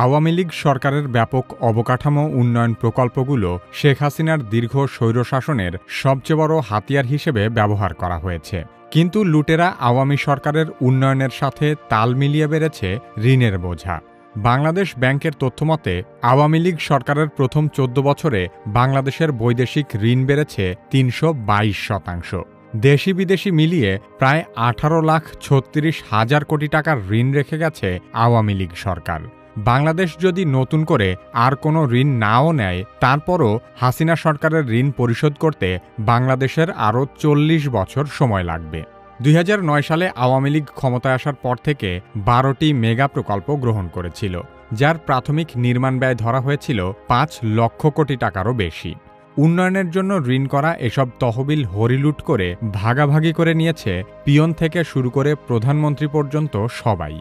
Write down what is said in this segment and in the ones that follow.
আওয়ামী লীগ সরকারের ব্যাপক অবকাঠামো উন্নয়ন প্রকল্পগুলো শেখ হাসিনার দীর্ঘ স্বৈরশাসনের সবচেয়ে বড় হাতিয়ার হিসেবে ব্যবহার করা হয়েছে। কিন্তু লুটেরা আওয়ামী সরকারের উন্নয়নের সাথে তাল মিলিয়ে বেড়েছে ঋণের বোঝা। বাংলাদেশ ব্যাংকের তথ্যমতে আওয়ামী লীগ সরকারের প্রথম ১৪ বছরে বাংলাদেশের বৈদেশিক ঋণ বেড়েছে ৩২২%। দেশি বিদেশি মিলিয়ে প্রায় ১৮,৩৬,০০০ কোটি টাকার ঋণ রেখে গেছে আওয়ামী লীগ সরকার। বাংলাদেশ যদি নতুন করে আর কোনো ঋণ নাও নেয়, তারপরও হাসিনা সরকারের ঋণ পরিশোধ করতে বাংলাদেশের আরও ৪০ বছর সময় লাগবে। ২০০৯ সালে আওয়ামী লীগ ক্ষমতায় আসার পর থেকে ১২টি মেগা প্রকল্প গ্রহণ করেছিল, যার প্রাথমিক নির্মাণ ব্যয় ধরা হয়েছিল ৫ লক্ষ কোটি টাকারও বেশি। উন্নয়নের জন্য ঋণ করা এসব তহবিল হরিলুট করে ভাগাভাগি করে নিয়েছে পিয়ন থেকে শুরু করে প্রধানমন্ত্রী পর্যন্ত সবাই।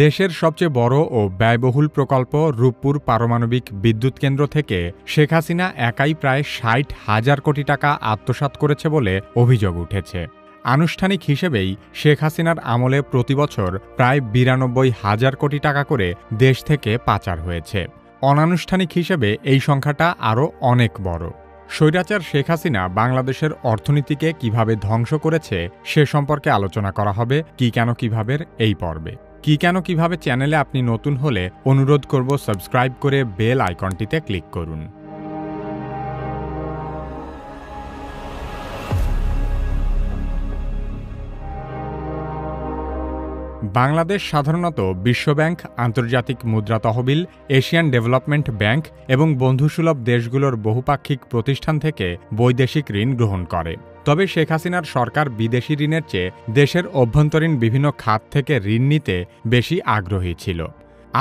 দেশের সবচেয়ে বড় ও ব্যয়বহুল প্রকল্প রূপপুর পারমাণবিক বিদ্যুৎ কেন্দ্র থেকে শেখ হাসিনা একাই প্রায় ৬০,০০০ কোটি টাকা আত্মসাৎ করেছে বলে অভিযোগ উঠেছে। আনুষ্ঠানিক হিসেবেই শেখ হাসিনার আমলে প্রতিবছর প্রায় ৯২,০০০ কোটি টাকা করে দেশ থেকে পাচার হয়েছে। অনানুষ্ঠানিক হিসেবে এই সংখ্যাটা আরও অনেক বড়। স্বৈরাচার শেখ হাসিনা বাংলাদেশের অর্থনীতিকে কিভাবে ধ্বংস করেছে সে সম্পর্কে আলোচনা করা হবে কি কেন কিভাবের এই পর্বে। কি কেন কিভাবে চ্যানেলে আপনি নতুন হলে অনুরোধ করব সাবস্ক্রাইব করে বেল আইকনটিতে ক্লিক করুন। বাংলাদেশ সাধারণত বিশ্বব্যাংক, আন্তর্জাতিক মুদ্রা তহবিল, এশিয়ান ডেভেলপমেন্ট ব্যাংক এবং বন্ধুসুলভ দেশগুলোর বহুপাক্ষিক প্রতিষ্ঠান থেকে বৈদেশিক ঋণ গ্রহণ করে। তবে শেখ হাসিনার সরকার বিদেশি ঋণের চেয়ে দেশের অভ্যন্তরীণ বিভিন্ন খাত থেকে ঋণ নিতে বেশি আগ্রহী ছিল।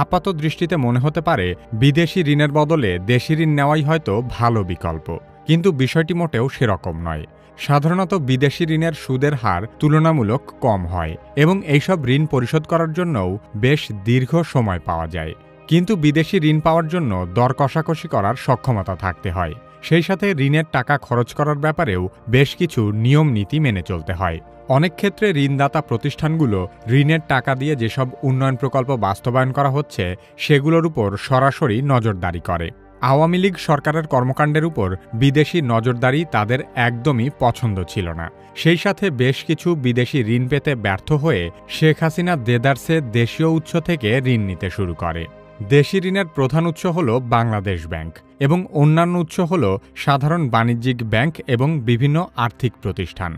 আপাত দৃষ্টিতে মনে হতে পারে বিদেশি ঋণের বদলে দেশি ঋণ নেওয়াই হয়তো ভালো বিকল্প, কিন্তু বিষয়টি মোটেও সেরকম নয়। সাধারণত বিদেশি ঋণের সুদের হার তুলনামূলক কম হয় এবং এইসব ঋণ পরিশোধ করার জন্যও বেশ দীর্ঘ সময় পাওয়া যায়। কিন্তু বিদেশি ঋণ পাওয়ার জন্য দর কষাকষি করার সক্ষমতা থাকতে হয়। সেই সাথে ঋণের টাকা খরচ করার ব্যাপারেও বেশ কিছু নিয়ম নীতি মেনে চলতে হয়। অনেক ক্ষেত্রে ঋণদাতা প্রতিষ্ঠানগুলো ঋণের টাকা দিয়ে যেসব উন্নয়ন প্রকল্প বাস্তবায়ন করা হচ্ছে সেগুলোর উপর সরাসরি নজরদারি করে। আওয়ামী লীগ সরকারের কর্মকাণ্ডের উপর বিদেশি নজরদারি তাদের একদমই পছন্দ ছিল না। সেই সাথে বেশ কিছু বিদেশি ঋণ পেতে ব্যর্থ হয়ে শেখ হাসিনা দেদারসে দেশীয় উৎস থেকে ঋণ নিতে শুরু করে। দেশি ঋণের প্রধান উৎস হল বাংলাদেশ ব্যাংক এবং অন্যান্য উৎস হল সাধারণ বাণিজ্যিক ব্যাংক এবং বিভিন্ন আর্থিক প্রতিষ্ঠান।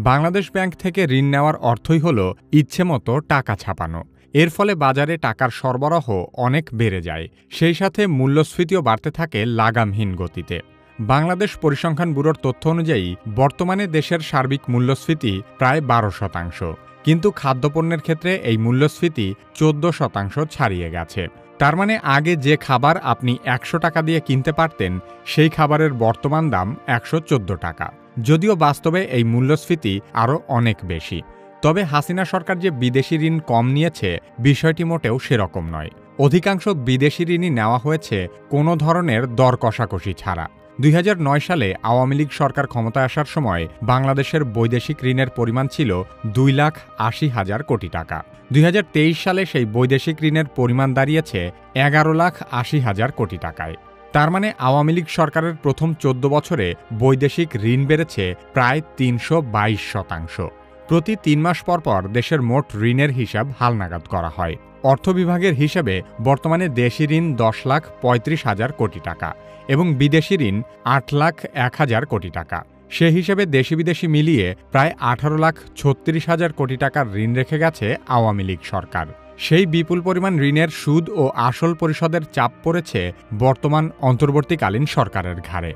বাংলাদেশ ব্যাংক থেকে ঋণ নেওয়ার অর্থই হল ইচ্ছেমতো টাকা ছাপানো। এর ফলে বাজারে টাকার সরবরাহ অনেক বেড়ে যায়, সেই সাথে মূল্যস্ফীতিও বাড়তে থাকে লাগামহীন গতিতে। বাংলাদেশ পরিসংখ্যান ব্যুরোর তথ্য অনুযায়ী বর্তমানে দেশের সার্বিক মূল্যস্ফীতি প্রায় ১২%, কিন্তু খাদ্যপণ্যের ক্ষেত্রে এই মূল্যস্ফীতি ১৪% ছাড়িয়ে গেছে। তার মানে আগে যে খাবার আপনি ১০০ টাকা দিয়ে কিনতে পারতেন সেই খাবারের বর্তমান দাম ১১৪ টাকা, যদিও বাস্তবে এই মূল্যস্ফীতি আরও অনেক বেশি। তবে হাসিনা সরকার যে বিদেশি ঋণ কম নিয়েছে বিষয়টি মোটেও সেরকম নয়। অধিকাংশ বিদেশি ঋণই নেওয়া হয়েছে কোনো ধরনের দর কষাকষি ছাড়া। ২০০৯ সালে আওয়ামী লীগ সরকার ক্ষমতায় আসার সময় বাংলাদেশের বৈদেশিক ঋণের পরিমাণ ছিল ২,৮০,০০০ কোটি টাকা। ২০২৩ সালে সেই বৈদেশিক ঋণের পরিমাণ দাঁড়িয়েছে ১১,৮০,০০০ কোটি টাকায়। তার মানে আওয়ামী লীগ সরকারের প্রথম ১৪ বছরে বৈদেশিক ঋণ বেড়েছে প্রায় ৩২২%। প্রতি ৩ মাস পর দেশের মোট ঋণের হিসাব হালনাগাদ করা হয়। অর্থ বিভাগের হিসেবে বর্তমানে দেশি ঋণ ১০,৩৫,০০০ কোটি টাকা এবং বিদেশি ঋণ ৮,০১,০০০ কোটি টাকা। সে হিসেবে দেশি বিদেশি মিলিয়ে প্রায় ১৮,৩৬,০০০ কোটি টাকার ঋণ রেখে গেছে আওয়ামী লীগ সরকার। সেই বিপুল পরিমাণ ঋণের সুদ ও আসল পরিশোধের চাপ পড়েছে বর্তমান অন্তর্বর্তীকালীন সরকারের ঘাড়ে।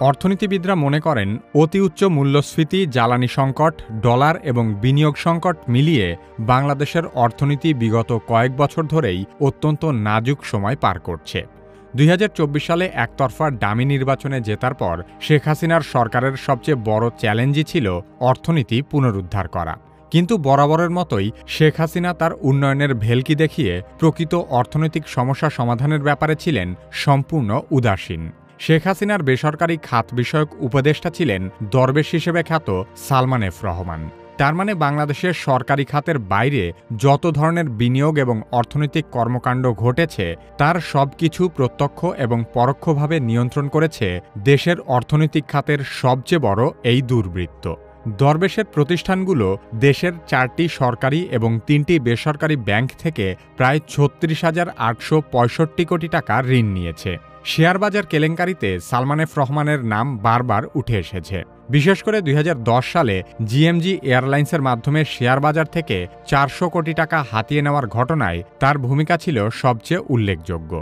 অর্থনীতিবিদরা মনে করেন অতি উচ্চ মূল্যস্ফীতি, জ্বালানি সংকট, ডলার এবং বিনিয়োগ সংকট মিলিয়ে বাংলাদেশের অর্থনীতি বিগত কয়েক বছর ধরেই অত্যন্ত নাজুক সময় পার করছে। ২০২৪ সালে একতরফা ডামি নির্বাচনে জেতার পর শেখ হাসিনার সরকারের সবচেয়ে বড় চ্যালেঞ্জই ছিল অর্থনীতি পুনরুদ্ধার করা। কিন্তু বরাবরের মতোই শেখ হাসিনা তার উন্নয়নের ভেলকি দেখিয়ে প্রকৃত অর্থনৈতিক সমস্যা সমাধানের ব্যাপারে ছিলেন সম্পূর্ণ উদাসীন। শেখ হাসিনার বেসরকারি খাত বিষয়ক উপদেষ্টা ছিলেন দরবেশ হিসেবে খ্যাত সালমান এফ রহমান। তার মানে বাংলাদেশের সরকারি খাতের বাইরে যত ধরনের বিনিয়োগ এবং অর্থনৈতিক কর্মকাণ্ড ঘটেছে তার সবকিছু প্রত্যক্ষ এবং পরোক্ষভাবে নিয়ন্ত্রণ করেছে দেশের অর্থনৈতিক খাতের সবচেয়ে বড় এই দুর্বৃত্ত। দরবেশের প্রতিষ্ঠানগুলো দেশের 4টি সরকারি এবং 3টি বেসরকারি ব্যাংক থেকে প্রায় 36,865 কোটি টাকা ঋণ নিয়েছে। শেয়ারবাজার কেলেঙ্কারিতে সালমান এফ রহমানের নাম বারবার উঠে এসেছে। বিশেষ করে 2010 সালে জিএমজি এয়ারলাইন্সের মাধ্যমে শেয়ারবাজার থেকে 400 কোটি টাকা হাতিয়ে নেওয়ার ঘটনায় তার ভূমিকা ছিল সবচেয়ে উল্লেখযোগ্য।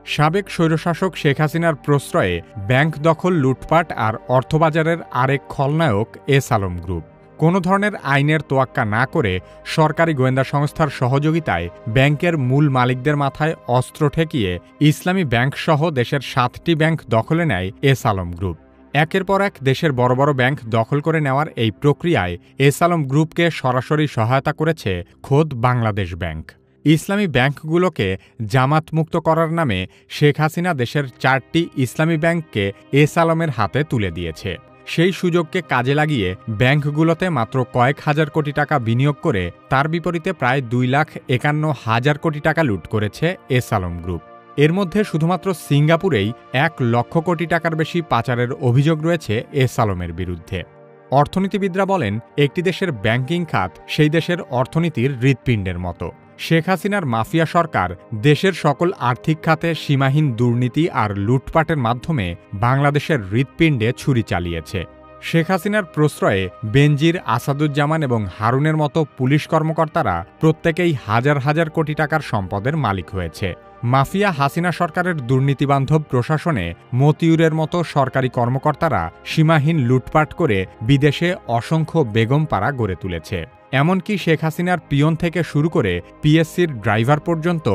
সাবেক স্বৈরশাসক শেখ হাসিনার প্রশ্রয়ে ব্যাংক দখল, লুটপাট আর অর্থবাজারের আরেক খলনায়ক এস আলম গ্রুপ কোনো ধরনের আইনের তোয়াক্কা না করে সরকারি গোয়েন্দা সংস্থার সহযোগিতায় ব্যাংকের মূল মালিকদের মাথায় অস্ত্র ঠেকিয়ে ইসলামী ব্যাংকসহ দেশের 7টি ব্যাংক দখলে নেয় এস আলম গ্রুপ। একের পর এক দেশের বড় বড় ব্যাংক দখল করে নেওয়ার এই প্রক্রিয়ায় এস আলম গ্রুপকে সরাসরি সহায়তা করেছে খোদ বাংলাদেশ ব্যাংক। ইসলামী ব্যাংকগুলোকে জামাতমুক্ত করার নামে শেখ হাসিনা দেশের 4টি ইসলামী ব্যাংককে এস আলমের হাতে তুলে দিয়েছে। সেই সুযোগকে কাজে লাগিয়ে ব্যাংকগুলোতে মাত্র কয়েক হাজার কোটি টাকা বিনিয়োগ করে তার বিপরীতে প্রায় 2,51,000 কোটি টাকা লুট করেছে এস আলম গ্রুপ। এর মধ্যে শুধুমাত্র সিঙ্গাপুরেই 1 লক্ষ কোটি টাকার বেশি পাচারের অভিযোগ রয়েছে এস আলমের বিরুদ্ধে। অর্থনীতিবিদরা বলেন, একটি দেশের ব্যাংকিং খাত সেই দেশের অর্থনীতির হৃৎপিণ্ডের মতো। শেখ হাসিনার মাফিয়া সরকার দেশের সকল আর্থিক খাতে সীমাহীন দুর্নীতি আর লুটপাটের মাধ্যমে বাংলাদেশের হৃৎপিণ্ডে ছুরি চালিয়েছে। শেখ হাসিনার প্রশ্রয়ে বেনজির, আসাদুজ্জামান এবং হারুনের মতো পুলিশ কর্মকর্তারা প্রত্যেকেই হাজার হাজার কোটি টাকার সম্পদের মালিক হয়েছে। মাফিয়া হাসিনা সরকারের দুর্নীতিবান্ধব প্রশাসনে মতিউরের মতো সরকারি কর্মকর্তারা সীমাহীন লুটপাট করে বিদেশে অসংখ্য বেগমপাড়া গড়ে তুলেছে। এমনকি শেখ হাসিনার পিয়ন থেকে শুরু করে পিএসসির ড্রাইভার পর্যন্ত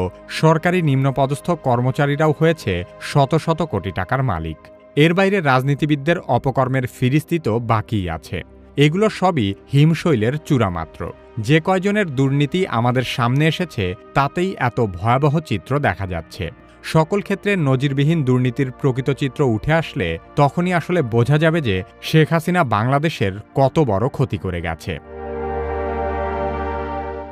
সরকারি নিম্নপদস্থ কর্মচারীরাও হয়েছে শত শত কোটি টাকার মালিক। এর বাইরে রাজনীতিবিদদের অপকর্মের ফিরিস্তি তো বাকিই আছে। এগুলো সবই হিমশৈলের চূড়ামাত্র। যে কয়জনের দুর্নীতি আমাদের সামনে এসেছে তাতেই এত ভয়াবহ চিত্র দেখা যাচ্ছে। সকল ক্ষেত্রে নজিরবিহীন দুর্নীতির প্রকৃত চিত্র উঠে আসলে তখনই আসলে বোঝা যাবে যে শেখ হাসিনা বাংলাদেশের কত বড় ক্ষতি করে গেছে।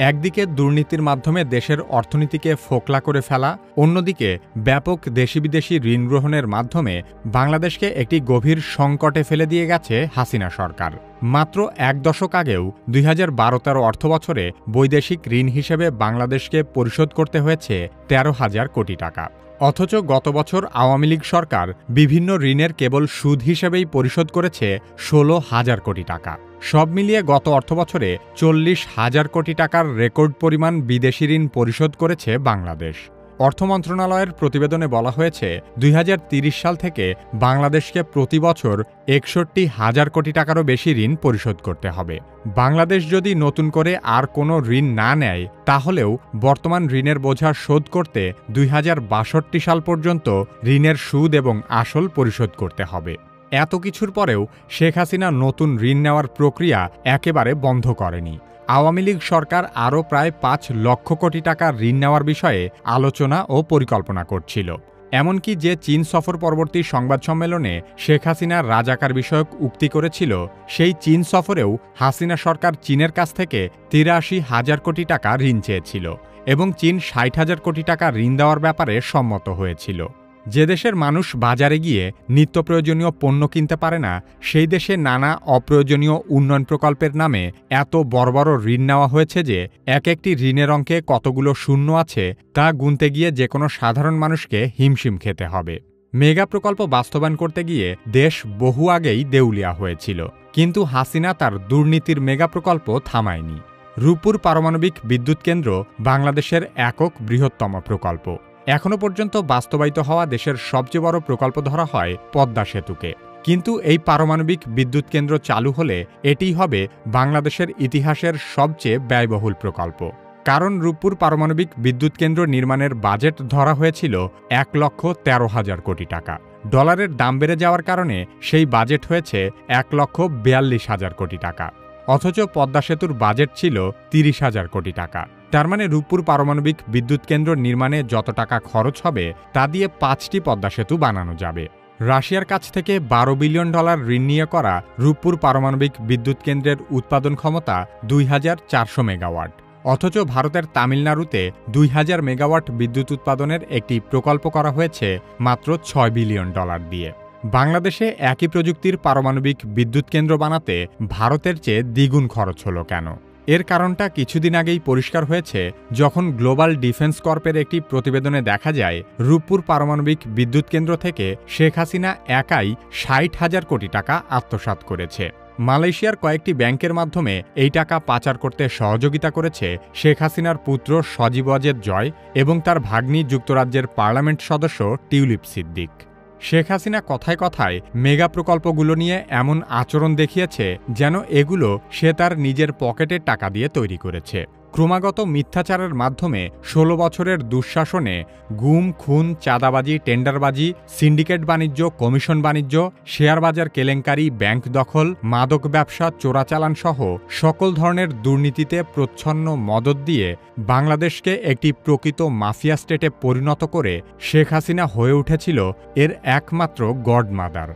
একদিকে দুর্নীতির মাধ্যমে দেশের অর্থনীতিকে ফোকলা করে ফেলা, অন্যদিকে ব্যাপক দেশি বিদেশি ঋণ গ্রহণের মাধ্যমে বাংলাদেশকে একটি গভীর সংকটে ফেলে দিয়ে গেছে হাসিনা সরকার। মাত্র 1 দশক আগেও 2012-13 অর্থবছরে বৈদেশিক ঋণ হিসেবে বাংলাদেশকে পরিশোধ করতে হয়েছে 13,000 কোটি টাকা। অথচ গত বছর আওয়ামী লীগ সরকার বিভিন্ন ঋণের কেবল সুদ হিসেবেই পরিশোধ করেছে 16,000 কোটি টাকা। সব মিলিয়ে গত অর্থবছরে 40,000 কোটি টাকার রেকর্ড পরিমাণ বিদেশি ঋণ পরিশোধ করেছে বাংলাদেশ। অর্থ মন্ত্রণালয়ের প্রতিবেদনে বলা হয়েছে 2030 সাল থেকে বাংলাদেশকে প্রতি বছর 61,000 কোটি টাকারও বেশি ঋণ পরিশোধ করতে হবে। বাংলাদেশ যদি নতুন করে আর কোনো ঋণ না নেয় তাহলেও বর্তমান ঋণের বোঝা শোধ করতে 2062 সাল পর্যন্ত ঋণের সুদ এবং আসল পরিশোধ করতে হবে। এত কিছুর পরেও শেখ হাসিনা নতুন ঋণ নেওয়ার প্রক্রিয়া একেবারে বন্ধ করেনি। আওয়ামী লীগ সরকার আরও প্রায় 5 লক্ষ কোটি টাকা ঋণ নেওয়ার বিষয়ে আলোচনা ও পরিকল্পনা করছিল। এমনকি যে চীন সফর পরবর্তী সংবাদ সম্মেলনে শেখ হাসিনা রাজাকার বিষয়ক উক্তি করেছিল, সেই চীন সফরেও হাসিনা সরকার চীনের কাছ থেকে 83,000 কোটি টাকা ঋণ চেয়েছিল এবং চীন 60,000 কোটি টাকা ঋণ দেওয়ার ব্যাপারে সম্মত হয়েছিল। যে দেশের মানুষ বাজারে গিয়ে নিত্য প্রয়োজনীয় পণ্য কিনতে পারে না, সেই দেশে নানা অপ্রয়োজনীয় উন্নয়ন প্রকল্পের নামে এত বড় বড় ঋণ নেওয়া হয়েছে যে এক একটি ঋণের অঙ্কে কতগুলো শূন্য আছে তা গুনতে গিয়ে যে কোনো সাধারণ মানুষকে হিমশিম খেতে হবে। মেগা প্রকল্প বাস্তবায়ন করতে গিয়ে দেশ বহু আগেই দেউলিয়া হয়েছিল, কিন্তু হাসিনা তার দুর্নীতির মেগা প্রকল্প থামায়নি। রূপপুর পারমাণবিক বিদ্যুৎ কেন্দ্র বাংলাদেশের একক বৃহত্তম প্রকল্প। এখনো পর্যন্ত বাস্তবায়িত হওয়া দেশের সবচেয়ে বড় প্রকল্প ধরা হয় পদ্মা সেতুকে। কিন্তু এই পারমাণবিক বিদ্যুৎ কেন্দ্র চালু হলে এটিই হবে বাংলাদেশের ইতিহাসের সবচেয়ে ব্যয়বহুল প্রকল্প। কারণ রূপপুর পারমাণবিক বিদ্যুৎ কেন্দ্র নির্মাণের বাজেট ধরা হয়েছিল 1,13,000 কোটি টাকা। ডলারের দাম বেড়ে যাওয়ার কারণে সেই বাজেট হয়েছে 1,42,000 কোটি টাকা। অথচ পদ্মা সেতুর বাজেট ছিল 30,000 কোটি টাকা। তার মানে রূপপুর পারমাণবিক বিদ্যুৎ কেন্দ্র নির্মাণে যত টাকা খরচ হবে তা দিয়ে 5টি পদ্মা সেতু বানানো যাবে। রাশিয়ার কাছ থেকে $12 বিলিয়ন ঋণ নিয়ে করা রূপপুর পারমাণবিক বিদ্যুৎ কেন্দ্রের উৎপাদন ক্ষমতা 2400 মেগাওয়াট। অথচ ভারতের তামিলনাড়ুতে 2000 মেগাওয়াট বিদ্যুৎ উৎপাদনের একটি প্রকল্প করা হয়েছে মাত্র $6 বিলিয়ন দিয়ে। বাংলাদেশে একই প্রযুক্তির পারমাণবিক বিদ্যুৎ কেন্দ্র বানাতে ভারতের চেয়ে দ্বিগুণ খরচ হলো কেন? এর কারণটা কিছুদিন আগেই পরিষ্কার হয়েছে, যখন গ্লোবাল ডিফেন্স কর্পের একটি প্রতিবেদনে দেখা যায় রূপপুর পারমাণবিক বিদ্যুৎ কেন্দ্র থেকে শেখ হাসিনা একাই 60,000 কোটি টাকা আত্মসাৎ করেছে। মালয়েশিয়ার কয়েকটি ব্যাংকের মাধ্যমে এই টাকা পাচার করতে সহযোগিতা করেছে শেখ হাসিনার পুত্র সজীব ওয়াজেদ জয় এবং তার ভাগ্নি যুক্তরাজ্যের পার্লামেন্ট সদস্য টিউলিপ সিদ্দিক। শেখ হাসিনা কথায় কথায় মেগা প্রকল্পগুলো নিয়ে এমন আচরণ দেখিয়েছে যেন এগুলো সে তার নিজের পকেটের টাকা দিয়ে তৈরি করেছে। ক্রমাগত মিথ্যাচারের মাধ্যমে 16 বছরের দুঃশাসনে গুম, খুন, চাঁদাবাজি, টেন্ডারবাজি, সিন্ডিকেট বাণিজ্য, কমিশন বাণিজ্য, শেয়ার বাজার কেলেঙ্কারি, ব্যাংক দখল, মাদক ব্যবসা, চোরাচালান সহ সকল ধরনের দুর্নীতিতে প্রচ্ছন্ন মদদ দিয়ে বাংলাদেশকে একটি প্রকৃত মাফিয়া স্টেটে পরিণত করে শেখ হাসিনা হয়ে উঠেছিল এর একমাত্র গডমাদার।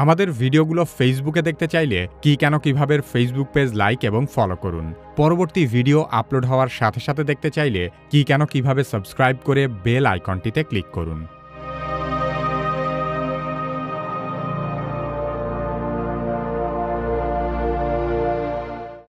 আমাদের ভিডিওগুলো ফেসবুকে দেখতে চাইলে কেন কিভাবে ফেসবুক পেজ লাইক এবং ফলো করুন। পরবর্তী ভিডিও আপলোড হওয়ার সাথে সাথে দেখতে চাইলে কেন কিভাবে সাবস্ক্রাইব করে বেল আইকনটিতে ক্লিক করুন।